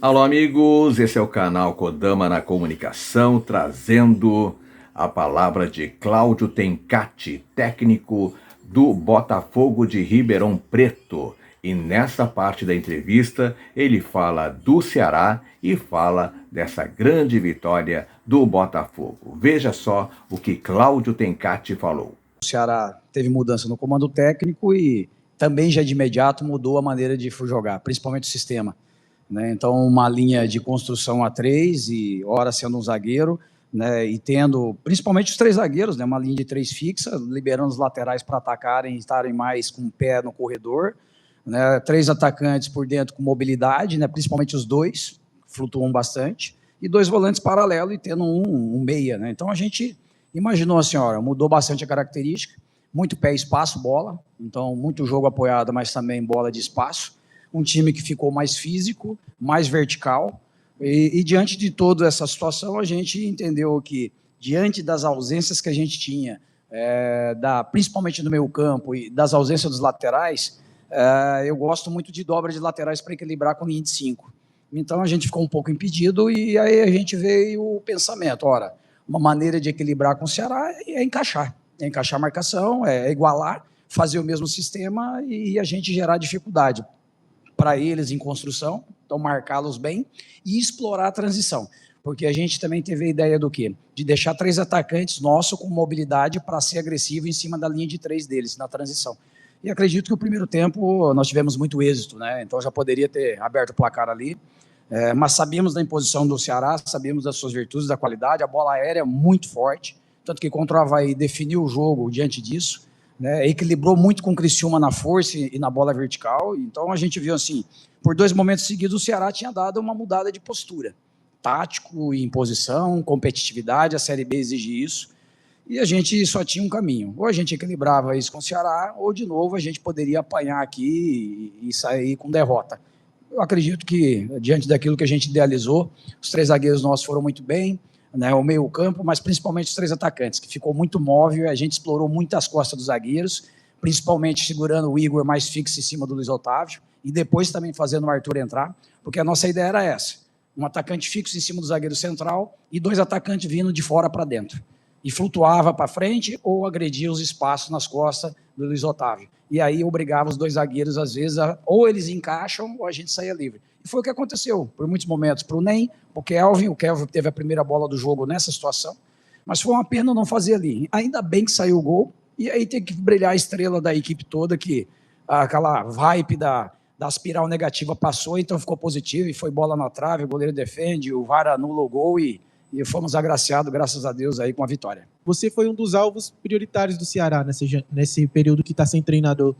Alô, amigos, esse é o canal Kodama na Comunicação, trazendo a palavra de Cláudio Tencati, técnico do Botafogo de Ribeirão Preto. E nessa parte da entrevista, ele fala do Ceará e fala dessa grande vitória do Botafogo. Veja só o que Cláudio Tencati falou. O Ceará teve mudança no comando técnico e também já de imediato mudou a maneira de jogar, principalmente o sistema. Né? Então, uma linha de construção a 3 e ora sendo um zagueiro, né? E tendo principalmente os 3 zagueiros, né? Uma linha de 3 fixa, liberando os laterais para atacarem e estarem mais com o pé no corredor, né? 3 atacantes por dentro com mobilidade, né? Principalmente os 2, flutuam bastante, e 2 volantes paralelos e tendo um meia. Né? Então, a gente imaginou a senhora, mudou bastante a característica, muito pé, espaço, bola, então muito jogo apoiado, mas também bola de espaço, um time que ficou mais físico, mais vertical, e diante de toda essa situação, a gente entendeu que, diante das ausências que a gente tinha, principalmente no meio campo, e das ausências dos laterais, eu gosto muito de dobra de laterais para equilibrar com linha de 5. Então, a gente ficou um pouco impedido, e aí a gente veio o pensamento, ora, uma maneira de equilibrar com o Ceará é encaixar a marcação, é igualar, fazer o mesmo sistema e a gente gerar dificuldade para eles em construção, então marcá-los bem e explorar a transição, porque a gente também teve a ideia do quê? De deixar 3 atacantes nossos com mobilidade para ser agressivo em cima da linha de 3 deles na transição. E acredito que o primeiro tempo nós tivemos muito êxito, né? Então já poderia ter aberto o placar ali, mas sabíamos da imposição do Ceará, sabíamos das suas virtudes, da qualidade, a bola aérea muito forte, tanto que contra o Avaí definiu o jogo diante disso, né, equilibrou muito com o Criciúma na força e na bola vertical. Então a gente viu assim, por 2 momentos seguidos o Ceará tinha dado uma mudada de postura, tático e imposição, competitividade, a Série B exige isso, e a gente só tinha um caminho, ou a gente equilibrava isso com o Ceará, ou de novo a gente poderia apanhar aqui e sair com derrota. Eu acredito que, diante daquilo que a gente idealizou, os 3 zagueiros nossos foram muito bem, né, o meio campo, mas principalmente os 3 atacantes, que ficou muito móvel, a gente explorou muito as costas dos zagueiros, principalmente segurando o Igor mais fixo em cima do Luiz Otávio, e depois também fazendo o Arthur entrar, porque a nossa ideia era essa, um atacante fixo em cima do zagueiro central e 2 atacantes vindo de fora para dentro, e flutuava para frente ou agredia os espaços nas costas do Luiz Otávio, e aí obrigava os 2 zagueiros, às vezes, ou eles encaixam ou a gente saía livre. E foi o que aconteceu, por muitos momentos, para o Ney, o Kelvin teve a primeira bola do jogo nessa situação, mas foi uma pena não fazer ali. Ainda bem que saiu o gol, e aí tem que brilhar a estrela da equipe toda, que aquela vibe da espiral negativa passou, então ficou positivo, e foi bola na trave, o goleiro defende, o VAR anula o gol, e fomos agraciados, graças a Deus, aí com a vitória. Você foi um dos alvos prioritários do Ceará nesse período que está sem treinador.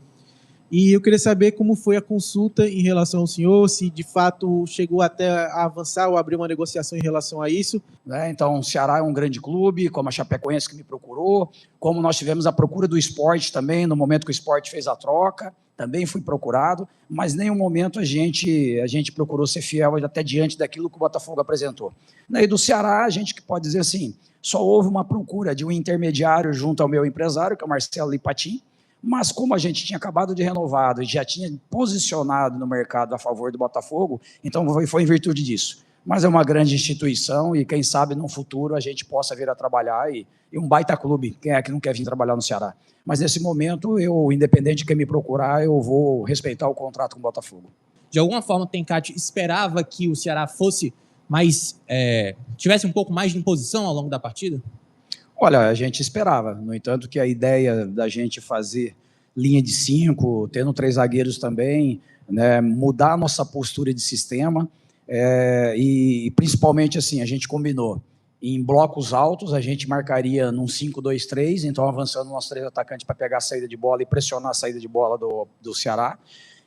E eu queria saber como foi a consulta em relação ao senhor, se de fato chegou até a avançar ou abrir uma negociação em relação a isso. Então, o Ceará é um grande clube, como a Chapecoense que me procurou, como nós tivemos a procura do Sport também, no momento que o Sport fez a troca, também fui procurado, mas em nenhum momento a gente procurou ser fiel até diante daquilo que o Botafogo apresentou. E do Ceará, a gente que pode dizer assim, só houve uma procura de um intermediário junto ao meu empresário, que é o Marcelo Lipatin, mas como a gente tinha acabado de renovado e já tinha posicionado no mercado a favor do Botafogo, então foi em virtude disso. Mas é uma grande instituição e quem sabe no futuro a gente possa vir a trabalhar e um baita clube, quem é que não quer vir trabalhar no Ceará? Mas nesse momento, eu, independente de quem me procurar, eu vou respeitar o contrato com o Botafogo. De alguma forma, o Tencati esperava que o Ceará fosse mais, tivesse um pouco mais de imposição ao longo da partida? Olha, a gente esperava, no entanto que a ideia da gente fazer linha de 5, tendo 3 zagueiros também, né, mudar a nossa postura de sistema, e principalmente assim, a gente combinou, em blocos altos a gente marcaria num 5-2-3, então avançando nossos 3 atacantes para pegar a saída de bola e pressionar a saída de bola do Ceará,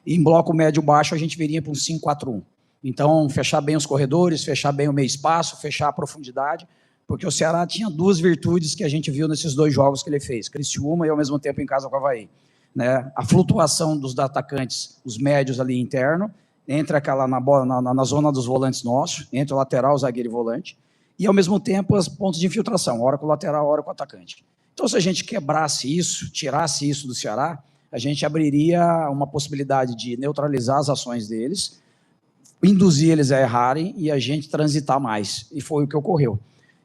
e em bloco médio-baixo a gente viria para um 5-4-1, então fechar bem os corredores, fechar bem o meio espaço, fechar a profundidade, porque o Ceará tinha 2 virtudes que a gente viu nesses 2 jogos que ele fez, Criciúma e ao mesmo tempo em casa com o Avaí. Né? A flutuação dos atacantes, os médios ali interno, entra aquela na zona dos volantes nossos, entre o lateral, o zagueiro e o volante, e ao mesmo tempo os pontos de infiltração, hora com o lateral, hora com o atacante. Então, se a gente quebrasse isso, tirasse isso do Ceará, a gente abriria uma possibilidade de neutralizar as ações deles, induzir eles a errarem e a gente transitar mais. E foi o que ocorreu.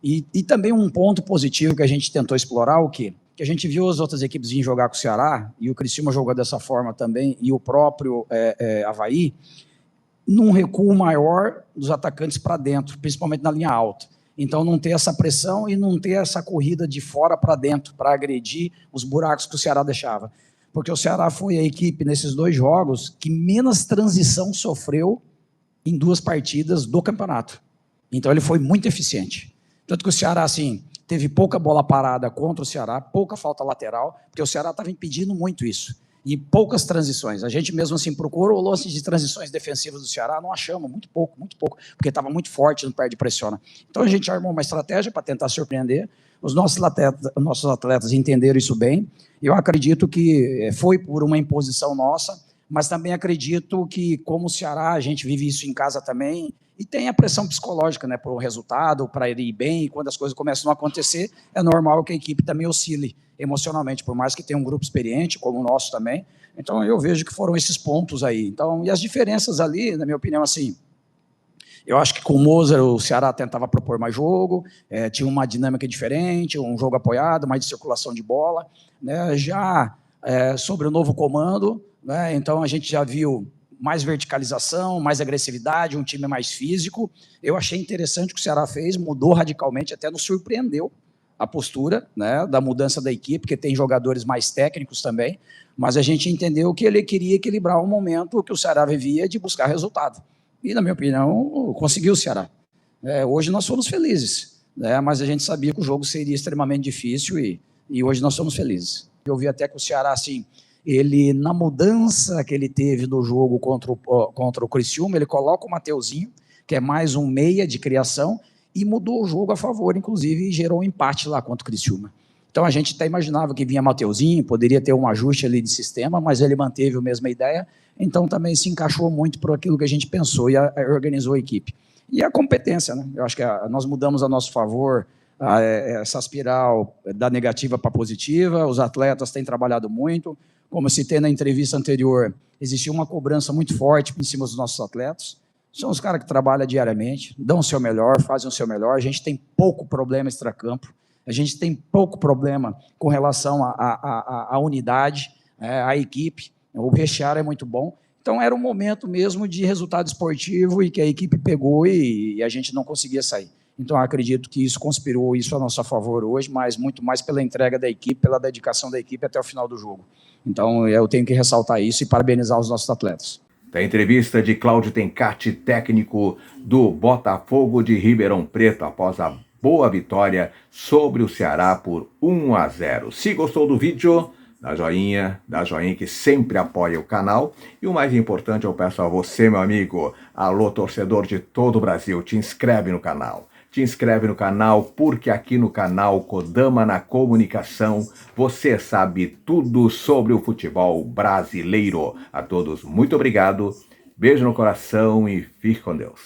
E também um ponto positivo que a gente tentou explorar, o quê? Que a gente viu as outras equipes virem jogar com o Ceará, e o Criciúma jogou dessa forma também, e o próprio Avaí, num recuo maior dos atacantes para dentro, principalmente na linha alta. Então, não ter essa pressão e não ter essa corrida de fora para dentro, para agredir os buracos que o Ceará deixava. Porque o Ceará foi a equipe, nesses 2 jogos, que menos transição sofreu em 2 partidas do campeonato. Então, ele foi muito eficiente. Tanto que o Ceará, assim, teve pouca bola parada contra o Ceará, pouca falta lateral, porque o Ceará estava impedindo muito isso. E poucas transições. A gente mesmo assim procurou lances de transições defensivas do Ceará, não achamos, muito pouco, porque estava muito forte no perde e pressiona. Então a gente armou uma estratégia para tentar surpreender. Os nossos atletas entenderam isso bem. Eu acredito que foi por uma imposição nossa, mas também acredito que, como o Ceará, a gente vive isso em casa também, e tem a pressão psicológica, né, para o resultado, para ir bem, e quando as coisas começam a acontecer, é normal que a equipe também oscile emocionalmente, por mais que tenha um grupo experiente, como o nosso também. Então, eu vejo que foram esses pontos aí. Então, e as diferenças ali, na minha opinião, assim, eu acho que com o Moser o Ceará tentava propor mais jogo, tinha uma dinâmica diferente, um jogo apoiado, mais de circulação de bola, né, já sobre o novo comando, né, então a gente já viu mais verticalização, mais agressividade, um time mais físico. Eu achei interessante o que o Ceará fez, mudou radicalmente, até nos surpreendeu a postura, né, da mudança da equipe, porque tem jogadores mais técnicos também, mas a gente entendeu que ele queria equilibrar o momento que o Ceará vivia de buscar resultado. E, na minha opinião, conseguiu o Ceará. Hoje nós somos felizes, né, mas a gente sabia que o jogo seria extremamente difícil e hoje nós somos felizes. Eu vi até que o Ceará, assim, ele, na mudança que ele teve no jogo contra o Criciúma, ele coloca o Mateuzinho, que é mais um meia de criação, e mudou o jogo a favor, inclusive, e gerou um empate lá contra o Criciúma. Então a gente até imaginava que vinha Mateuzinho, poderia ter um ajuste ali de sistema, mas ele manteve a mesma ideia, então também se encaixou muito por aquilo que a gente pensou e organizou a equipe. E a competência, né? Eu acho que nós mudamos a nosso favor essa espiral da negativa para positiva, os atletas têm trabalhado muito, como eu citei na entrevista anterior, existiu uma cobrança muito forte em cima dos nossos atletas. São os caras que trabalham diariamente, dão o seu melhor, fazem o seu melhor. A gente tem pouco problema extracampo, a gente tem pouco problema com relação à unidade, à equipe. O vestiário é muito bom. Então era um momento mesmo de resultado esportivo e que a equipe pegou e a gente não conseguia sair. Então eu acredito que isso conspirou isso a nosso favor hoje, mas muito mais pela entrega da equipe, pela dedicação da equipe até o final do jogo. Então eu tenho que ressaltar isso e parabenizar os nossos atletas. Da entrevista de Cláudio Tencati, técnico do Botafogo de Ribeirão Preto, após a boa vitória sobre o Ceará por 1-0. Se gostou do vídeo, dá joinha que sempre apoia o canal. E o mais importante, eu peço a você, meu amigo, alô torcedor de todo o Brasil, te inscreve no canal. Te inscreve no canal, porque aqui no canal Kodama na Comunicação você sabe tudo sobre o futebol brasileiro. A todos, muito obrigado, beijo no coração e fique com Deus.